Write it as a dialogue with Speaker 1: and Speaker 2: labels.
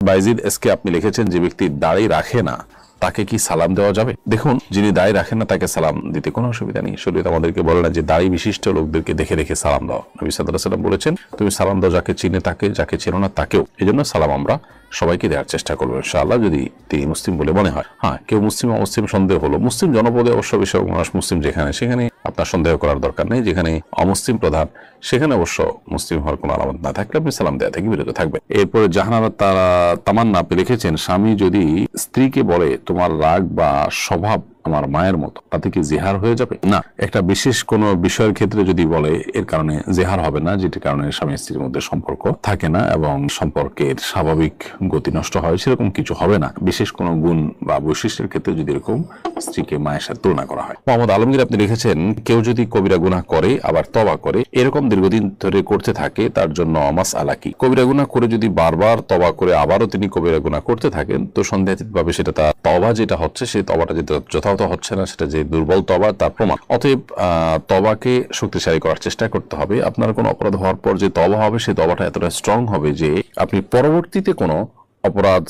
Speaker 1: Bayezid SK আপনি লিখেছেন, যে ব্যক্তি দাড়ি রাখে না তাকে কি সালাম দেওয়া যাবে? দেখুন, যিনি দাড়ি রাখেন না তাকে সালাম দিতে কোনো অসুবিধা নেই। শরীয়ত আমাদেরকে বলে না যে দাড়ি বিশিষ্ট লোকদেরকে দেখে দেখে সালাম দাও। নবী সাল্লাল্লাহু আলাইহি ওয়াসাল্লাম বলেছেন, তুমি সালাম দাও যাকে চিনে তাকে, যাকে চেনো না তাকেও। এই জন্য সালাম আমরা সবাইকে দেওয়ার চেষ্টা করবো ইনশাআল্লাহ, যদি তিনি মুসলিম বলে মনে হয়। হ্যাঁ, কেউ মুসলিম অমুসলিম সন্দেহ হলো, মুসলিম জনপদে অবশ্য বেশিরভাগ মানুষ মুসলিম, যেখানে সেখানে আপনার সন্দেহ করার দরকার নেই। যেখানে অমুসলিম প্রধান সেখানে অবশ্য মুসলিম হওয়ার কোনো আলামত না থাকলে আপনি সালাম দেওয়া থেকে বিরত থাকবেন। এরপরে জাহানারা তামান্না আপনি লিখেছেন, স্বামী যদি স্ত্রীকে বলে তোমার রাগ বা স্বভাব আমার মায়ের মতো, তাতে কি জিহার হয়ে যাবে? না, একটা বিশেষ কোনো বিষয়ের ক্ষেত্রে যদি বলে এর কারণে জিহার হবে না, যেটির কারণে স্বামী স্ত্রীর মধ্যে সম্পর্ক থাকে না এবং সম্পর্কের স্বাভাবিক গতি নষ্ট হয়, সেরকম কিছু হবে না। বিশেষ কোনো গুণ বা বৈশিষ্ট্যের ক্ষেত্রে যদি এরকম স্ত্রীকে মায়ের সাথে তুলনা করা হয়। মোহাম্মদ আলমগীর আপনি লিখেছেন, কেউ যদি কবিরা গুনাহ করে আবার তওবা করে, এরকম দীর্ঘদিন ধরে করতে থাকে, তার জন্য মাসআলা কি? কবিরা গুনাহ করে যদি বারবার তওবা করে আবারও তিনি কবিরা গুনাহ করতে থাকেন, তো সন্দেহাতীতভাবে সেটা তার তওবা যেটা হচ্ছে, সেই তওবাটা যেটা যথাযথ হচ্ছে না, সেটা যে দুর্বল তওবা তার প্রমাণ। অতএব তওবাকে শক্তিশালী করার চেষ্টা করতে হবে। আপনার কোনো অপরাধ হওয়ার পর যে তওবা হবে, সেই তওবাটা এতটা স্ট্রং হবে যে আপনি পরবর্তীতে কোনো অপরাধ